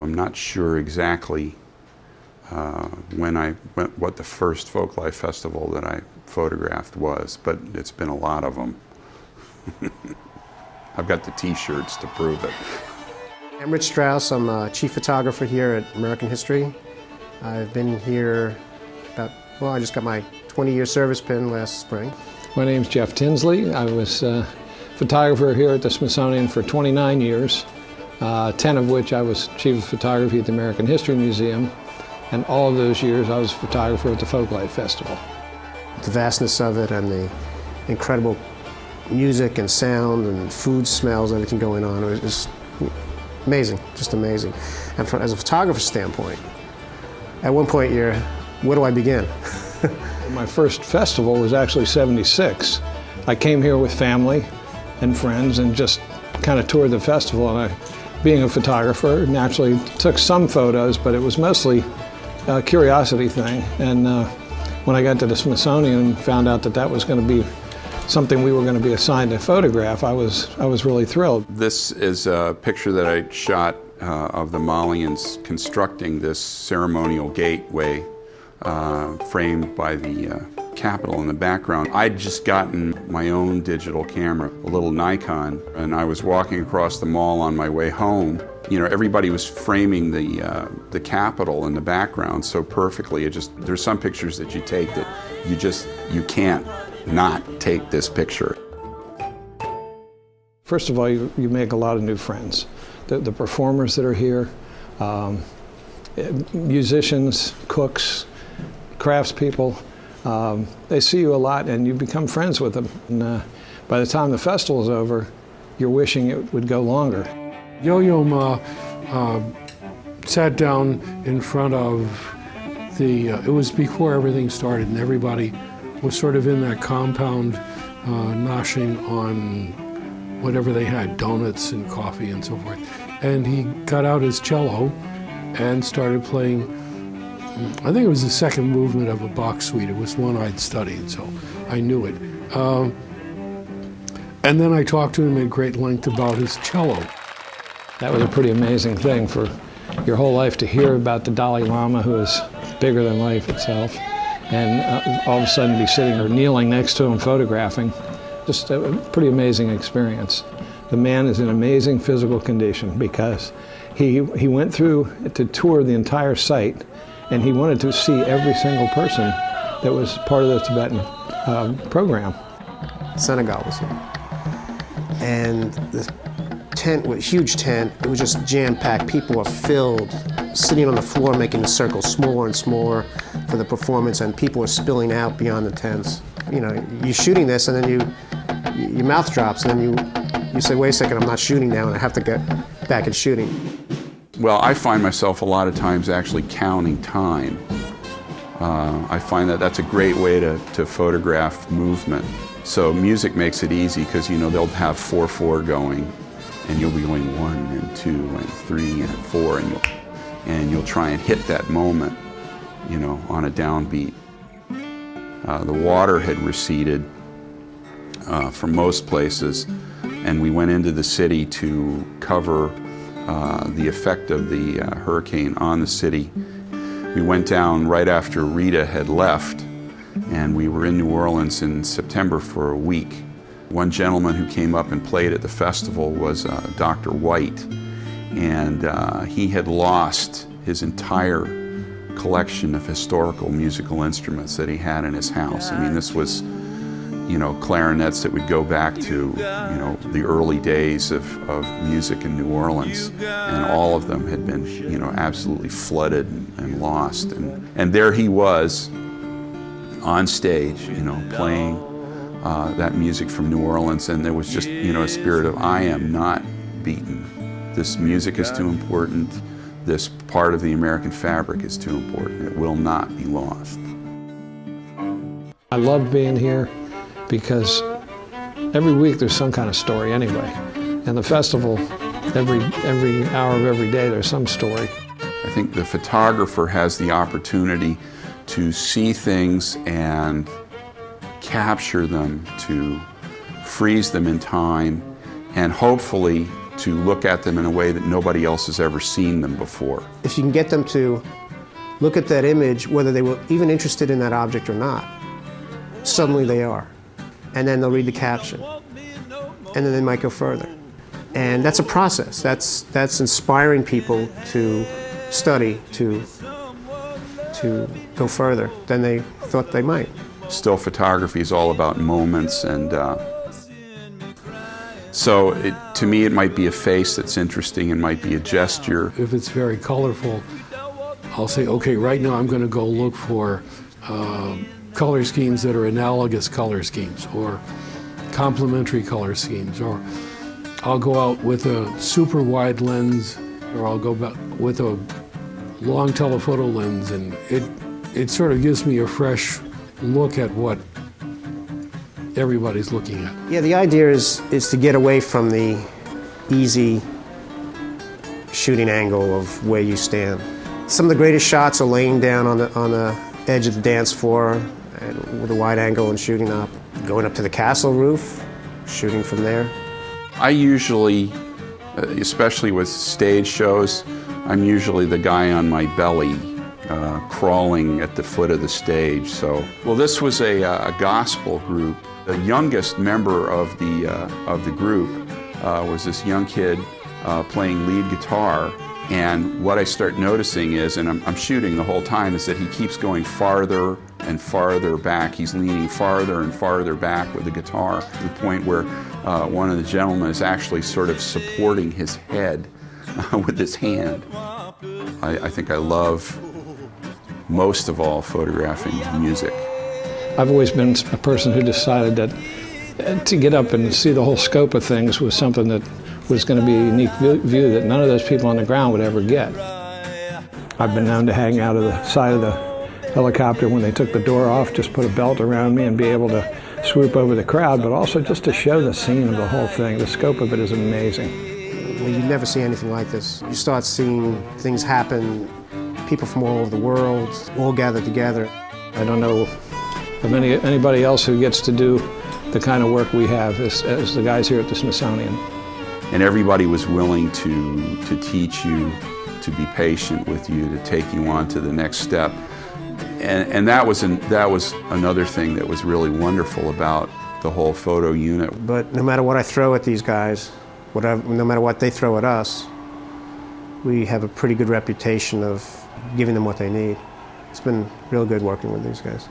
I'm not sure exactly what the first Folklife festival that I photographed was, but it's been a lot of them. I've got the t-shirts to prove it. I'm Rich Strauss. I'm a chief photographer here at American History. I've been here I just got my 20-year service pin last spring. My name's Jeff Tinsley. I was a photographer here at the Smithsonian for 29 years, 10 of which I was chief of photography at the American History Museum, and all of those years I was a photographer at the Folklife Festival. The vastness of it and the incredible music and sound and food smells, everything going on, it was amazing, just amazing. And as a photographer standpoint, at one point where do I begin? My first festival was actually '76. I came here with family and friends and just kind of toured the festival, and being a photographer, naturally took some photos, but it was mostly a curiosity thing. And when I got to the Smithsonian and found out that that was going to be something we were going to be assigned to photograph, I was really thrilled. This is a picture that I shot of the Malians constructing this ceremonial gateway framed by the Capitol in the background. I'd just gotten my own digital camera, a little Nikon, and I was walking across the mall on my way home. You know, everybody was framing the Capitol in the background so perfectly. There's some pictures that you take that you can't not take this picture. First of all, you make a lot of new friends. The performers that are here, musicians, cooks, craftspeople, they see you a lot and you become friends with them. And by the time the festival's over, you're wishing it would go longer. Yo-Yo Ma sat down in front of it was before everything started, and everybody was sort of in that compound noshing on whatever they had, donuts and coffee and so forth. And he got out his cello and started playing, I think it was the second movement of a Bach suite. It was one I'd studied, so I knew it. And then I talked to him at great length about his cello. That was a pretty amazing thing for your whole life to hear about the Dalai Lama, who is bigger than life itself, and all of a sudden be sitting or kneeling next to him photographing. Just a pretty amazing experience. The man is in amazing physical condition because he went through to tour the entire site, and he wanted to see every single person that was part of the Tibetan program. Senegal was here, and the tent was a huge tent. It was just jam-packed. People were filled, sitting on the floor, making the circle smaller and smaller for the performance, and people were spilling out beyond the tents. You know, you're shooting this, and then your mouth drops, and then you say, wait a second, I'm not shooting now, and I have to get back at shooting. Well, I find myself a lot of times actually counting time. I find that that's a great way to photograph movement. So music makes it easy because, you know, they'll have 4/4 going, and you'll be going 1 and 2 and 3 and 4, and you'll try and hit that moment, you know, on a downbeat. The water had receded from most places, and we went into the city to cover the effect of the hurricane on the city. We went down right after Rita had left, and we were in New Orleans in September for a week. One gentleman who came up and played at the festival was Dr. White, and he had lost his entire collection of historical musical instruments that he had in his house. I mean, this was, you know, clarinets that would go back to, you know, the early days of music in New Orleans, and all of them had been, you know, absolutely flooded and lost. And there he was on stage, you know, playing that music from New Orleans, and there was just, you know, a spirit of, I am not beaten. This music is too important. This part of the American fabric is too important. It will not be lost. I loved being here because every week there's some kind of story anyway. And the festival, every hour of every day there's some story. I think the photographer has the opportunity to see things and capture them, to freeze them in time, and hopefully to look at them in a way that nobody else has ever seen them before. If you can get them to look at that image, whether they were even interested in that object or not, suddenly they are. And then they'll read the caption. And then they might go further. And that's a process. That's inspiring people to study, to go further than they thought they might. Still photography is all about moments, and so to me it might be a face that's interesting, it might be a gesture. If it's very colorful, I'll say, okay, right now I'm going to go look for color schemes that are analogous color schemes or complementary color schemes, or I'll go out with a super wide lens, or I'll go back with a long telephoto lens, and it sort of gives me a fresh look at what everybody's looking at. Yeah, the idea is to get away from the easy shooting angle of where you stand. Some of the greatest shots are laying down on the edge of the dance floor and with a wide angle and shooting up. Going up to the castle roof, shooting from there. I usually, especially with stage shows, I'm usually the guy on my belly crawling at the foot of the stage. So, well, this was a gospel group. The youngest member of the group was this young kid playing lead guitar. And what I start noticing is, and I'm shooting the whole time, is that he keeps going farther and farther back. He's leaning farther and farther back with the guitar to the point where one of the gentlemen is actually sort of supporting his head with his hand. I think I love, most of all, photographing music. I've always been a person who decided that to get up and see the whole scope of things was something that was going to be a unique view that none of those people on the ground would ever get. I've been known to hang out of the side of the helicopter when they took the door off, just put a belt around me and be able to swoop over the crowd, but also just to show the scene of the whole thing. The scope of it is amazing. Well, you never see anything like this. You start seeing things happen, people from all over the world, all gathered together. I don't know of anybody else who gets to do the kind of work we have as the guys here at the Smithsonian. And everybody was willing to teach you, to be patient with you, to take you on to the next step. And that was another thing that was really wonderful about the whole photo unit. But no matter what I throw at these guys, no matter what they throw at us, we have a pretty good reputation of giving them what they need. It's been real good working with these guys.